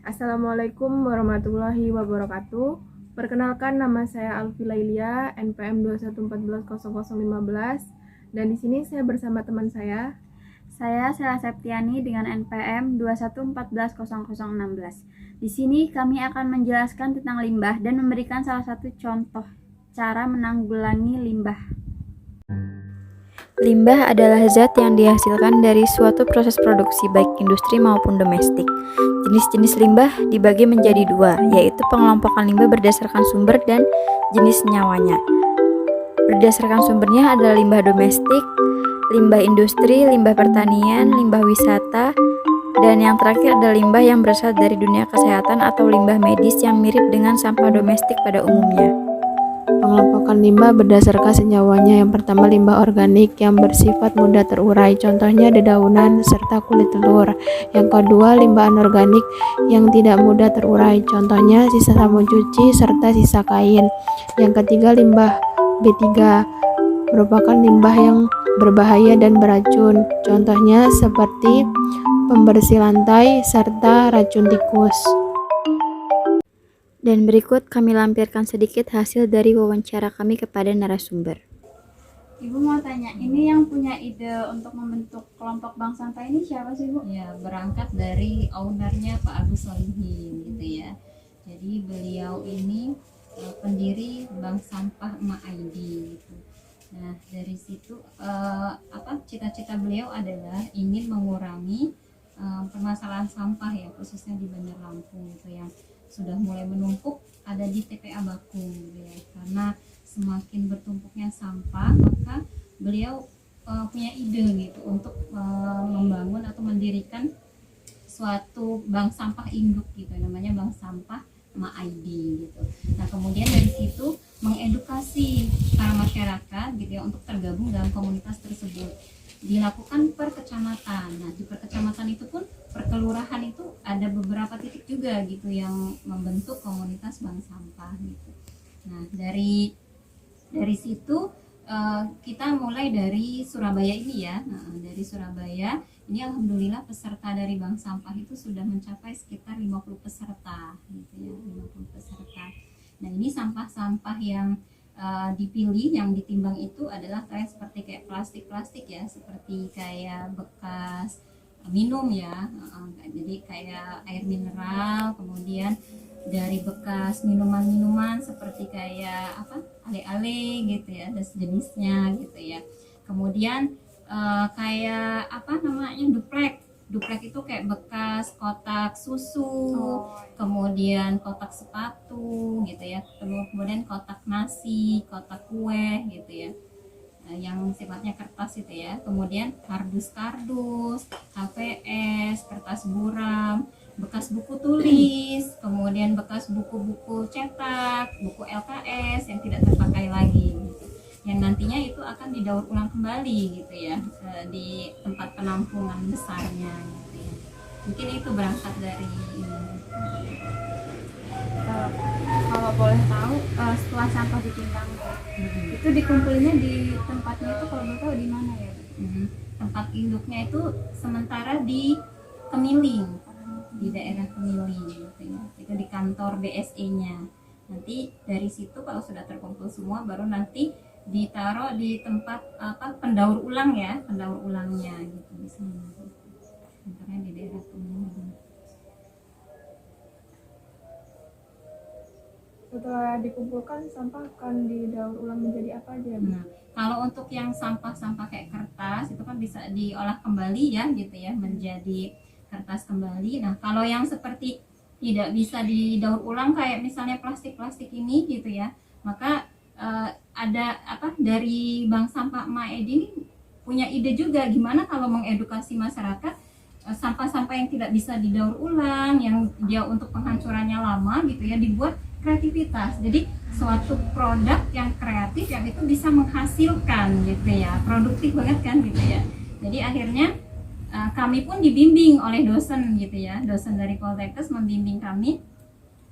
Assalamualaikum warahmatullahi wabarakatuh. Perkenalkan, nama saya Alfi Lailia, NPM 21140015, dan di sini saya bersama teman saya. Saya Sela Septiani dengan NPM 21140016. Di sini kami akan menjelaskan tentang limbah dan memberikan salah satu contoh cara menanggulangi limbah. Limbah adalah zat yang dihasilkan dari suatu proses produksi baik industri maupun domestik. Jenis-jenis limbah dibagi menjadi dua, yaitu pengelompokan limbah berdasarkan sumber dan jenis nyawanya. Berdasarkan sumbernya adalah limbah domestik, limbah industri, limbah pertanian, limbah wisata, dan yang terakhir adalah limbah yang berasal dari dunia kesehatan atau limbah medis yang mirip dengan sampah domestik pada umumnya. Pengelompokan limbah berdasarkan senyawanya. Yang pertama, limbah organik yang bersifat mudah terurai, contohnya dedaunan serta kulit telur. Yang kedua, limbah anorganik yang tidak mudah terurai, contohnya sisa sabun cuci serta sisa kain. Yang ketiga, limbah B3 merupakan limbah yang berbahaya dan beracun, contohnya seperti pembersih lantai serta racun tikus. Dan berikut kami lampirkan sedikit hasil dari wawancara kami kepada narasumber. Ibu mau tanya, ini yang punya ide untuk membentuk kelompok bank sampah ini siapa sih, Bu? Ya, berangkat dari ownernya Pak Agus Solihin gitu ya. Jadi beliau ini pendiri Bank Sampah Emak ID gitu. Nah, dari situ cita-cita beliau adalah ingin mengurangi permasalahan sampah ya, khususnya di Bandar Lampung gitu yang sudah mulai menumpuk ada di TPA Bakung gitu ya. Karena semakin bertumpuknya sampah, maka beliau punya ide gitu untuk membangun atau mendirikan suatu bank sampah induk gitu, namanya Bank Sampah Emak ID gitu. Nah, kemudian dari situ mengedukasi para masyarakat gitu ya untuk tergabung dalam komunitas tersebut. Dilakukan per kecamatan. Nah, di per kecamatan itu pun per kelurahan itu ada beberapa titik juga gitu yang membentuk komunitas bank sampah gitu. Nah, dari situ kita mulai dari Surabaya ini ya. Nah, dari Surabaya ini alhamdulillah peserta dari bank sampah itu sudah mencapai sekitar 50 peserta gitu ya, 50 peserta. Nah, ini sampah-sampah yang dipilih, yang ditimbang itu adalah seperti kayak plastik ya, seperti kayak bekas minum ya, jadi kayak air mineral, kemudian dari bekas minuman-minuman seperti kayak ale-ale gitu ya, dan sejenisnya gitu ya. Kemudian kayak duplek itu kayak bekas kotak susu, kemudian kotak sepatu gitu ya, kemudian kotak nasi, kotak kue gitu ya, yang sifatnya kertas itu ya. Kemudian kardus, HVS, kertas buram, bekas buku tulis, kemudian bekas buku-buku cetak, buku LKS yang tidak terpakai lagi gitu, yang nantinya itu akan didaur ulang kembali gitu ya, di tempat penampungan besarnya gitu ya. Mungkin itu berangkat dari ini. Kalau boleh tahu, setelah sampah ditimbang itu dikumpulinnya di tempatnya itu kalau boleh tahu di mana ya? Tempat induknya itu sementara di Kemiling, di daerah Kemiling gitu ya. Itu di kantor BSE-nya. Nanti dari situ kalau sudah terkumpul semua baru nanti ditaruh di tempat pendaur ulang ya, pendaur ulangnya gitu di sini. Kantornya di daerah Kemiling. Setelah dikumpulkan, sampah akan didaur ulang menjadi apa aja? Nah, kalau untuk yang sampah-sampah kayak kertas itu kan bisa diolah kembali ya gitu ya, menjadi kertas kembali. Nah, kalau yang seperti tidak bisa didaur ulang kayak misalnya plastik-plastik ini gitu ya, maka ada dari Bank Sampah Emak ID ini punya ide juga gimana kalau mengedukasi masyarakat sampah-sampah yang tidak bisa didaur ulang, yang dia untuk penghancurannya lama gitu ya, dibuat kreativitas. Jadi suatu produk yang kreatif yang itu bisa menghasilkan gitu ya, produktif banget kan gitu ya. Jadi akhirnya kami pun dibimbing oleh dosen gitu ya, dosen dari Poltekkes membimbing kami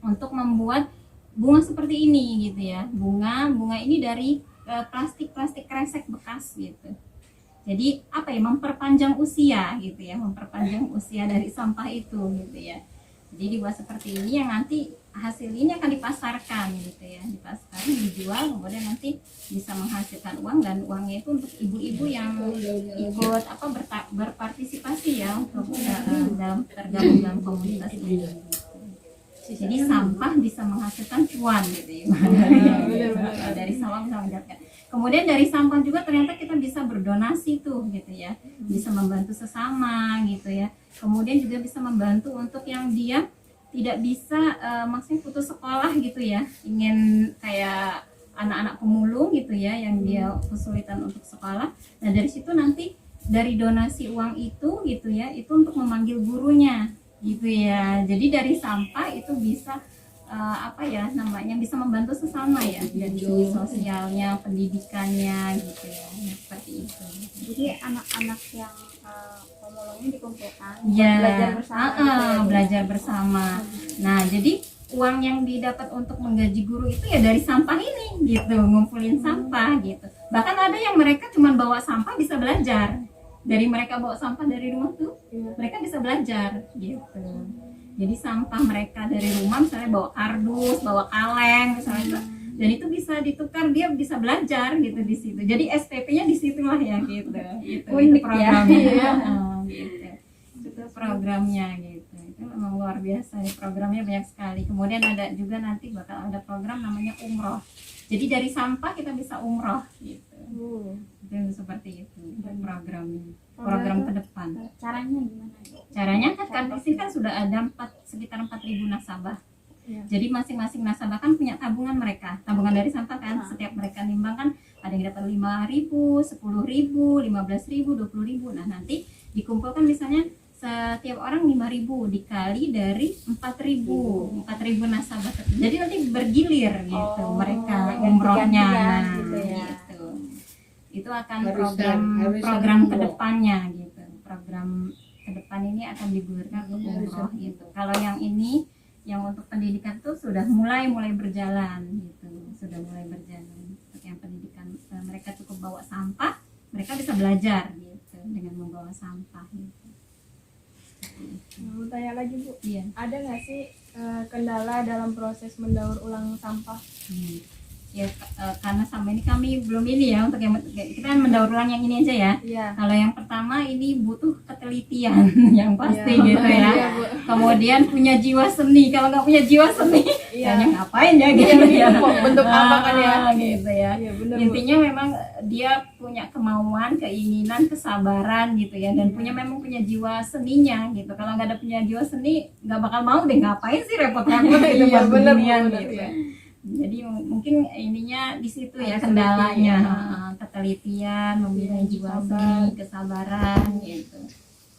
untuk membuat bunga seperti ini gitu ya. Bunga ini dari plastik kresek bekas gitu. Jadi memperpanjang usia gitu ya, memperpanjang usia dari sampah itu gitu ya. Jadi dibuat seperti ini yang nanti hasil ini akan dipasarkan gitu ya, dipasarkan, dijual, kemudian nanti bisa menghasilkan uang, dan uangnya itu untuk ibu-ibu yang ikut berpartisipasi ya untuk dalam tergabung dalam komunitas ini. Jadi sampah bisa menghasilkan cuan gitu ya. Dari sampah bisa menghasilkan. Kemudian dari sampah juga ternyata kita bisa berdonasi tuh gitu ya, bisa membantu sesama gitu ya. Kemudian juga bisa membantu untuk yang dia tidak bisa maksudnya putus sekolah gitu ya, ingin kayak anak-anak pemulung gitu ya yang dia kesulitan untuk sekolah. Nah dari situ nanti dari donasi uang itu gitu ya, itu untuk memanggil gurunya gitu ya. Jadi dari sampah itu bisa bisa membantu sesama ya, dari segi sosialnya, pendidikannya gitu ya, seperti itu. Jadi anak-anak yang pemulungnya dikumpulkan Ya, belajar bersama gitu ya, Bu? belajar bersama. Nah, jadi uang yang didapat untuk menggaji guru itu ya dari sampah ini gitu, ngumpulin sampah gitu. Bahkan ada yang mereka cuma bawa sampah bisa belajar. Dari mereka bawa sampah dari rumah tuh, mereka bisa belajar gitu. Jadi sampah mereka dari rumah misalnya bawa kardus, bawa kaleng misalnya, dan itu bisa ditukar, dia bisa belajar gitu di situ. Jadi SPP-nya di situlah ya gitu. Itu programnya ya. Gitu. Itu programnya gitu. Itu memang luar biasa ya, programnya banyak sekali. Kemudian ada juga nanti bakal ada program namanya umroh. Jadi dari sampah kita bisa umroh gitu. Itu seperti itu programnya. Program ke depan. Caranya gimana? Caranya kan di sini kan sudah ada sekitar 4.000 nasabah. Ya. Jadi masing-masing nasabah kan punya tabungan mereka, tabungan dari sampah kan. Setiap mereka nimbang kan ada yang dapat 5.000, 10.000, 15.000, 20.000. Nah nanti dikumpulkan misalnya setiap orang 5.000 dikali dari 4.000 nasabah. Jadi nanti bergilir gitu mereka umrohnya gitu ya. gitu. Itu akan program kedepannya gitu. Program kedepan ini akan digulirkan untuk umroh gitu. Kalau yang ini yang untuk pendidikan tuh sudah mulai berjalan gitu, sudah mulai berjalan. Untuk yang pendidikan mereka cukup bawa sampah, mereka bisa belajar gitu dengan membawa sampah gitu. Mau tanya lagi Bu, Iya. ada nggak sih kendala dalam proses mendaur ulang sampah? Ya karena sama ini kami belum ini ya, untuk yang kita kan mendaur ulang yang ini aja ya. Iya. Kalau yang pertama ini butuh ketelitian yang pasti gitu ya. Iya, Bu. Kemudian punya jiwa seni. Kalau nggak punya jiwa seni, Iya. ya ngapain ya gitu ya. Bentuk apa kan ya? Gitu ya. Iya, benar, Bu. Intinya memang dia punya kemauan, keinginan, kesabaran gitu ya, dan memang punya jiwa seninya gitu. Kalau nggak ada punya jiwa seni, nggak bakal mau deh, ngapain sih repot-repot gitu Iya, buat benar, beginian benar, gitu. iya. Jadi mungkin ininya di situ ya Harus kendalanya, ketelitian. ketelitian, memiliki jiwa seni, kesabaran gitu.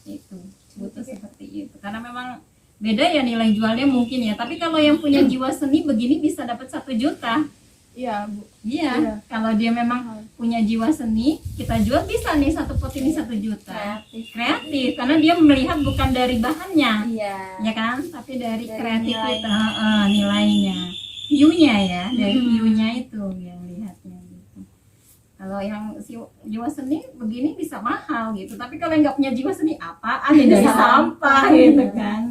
Itu butuh seperti itu. Karena memang beda ya nilai jualnya mungkin ya. Tapi kalau yang punya jiwa seni begini bisa dapat 1 juta. Iya Bu. Iya. Iya. Kalau dia memang punya jiwa seni, kita jual bisa nih 1 pot ini 1 juta. Kreatif. Karena dia melihat bukan dari bahannya, Iya. ya kan? Tapi dari Dari kreativitas, nilainya. View-nya ya, dari view-nya itu yang lihatnya gitu. Kalau yang jiwa seni begini bisa mahal gitu, tapi kalau yang nggak punya jiwa seni apaan ya dari sampah gitu kan.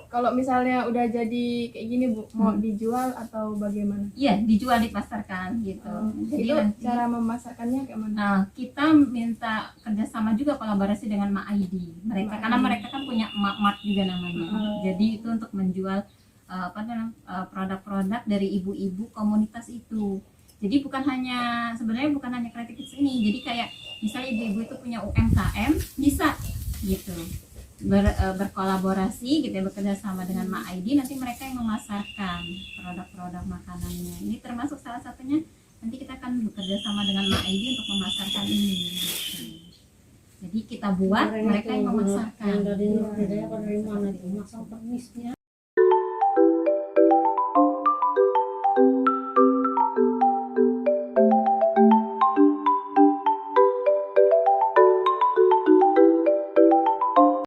Kalau misalnya udah jadi kayak gini Bu, mau dijual atau bagaimana? Iya, dijual, dipasarkan gitu. Jadi Itu nanti cara memasarkannya kayak mana? nah, kita minta kerjasama juga, kolaborasi dengan MAID. Karena mereka kan punya Mart juga namanya. Jadi itu untuk menjual produk-produk dari ibu-ibu komunitas itu. Jadi sebenarnya bukan hanya kreativitas ini. Jadi kayak misalnya ibu-ibu itu punya UMKM, bisa gitu berkolaborasi gitu ya, bekerja sama dengan MAID, nanti mereka yang memasarkan produk-produk makanannya. Ini termasuk salah satunya, nanti kita akan bekerja sama dengan MAID untuk memasarkan ini gitu. Jadi kita buat, mereka yang memasarkan. Dari mana itu masang permisnya.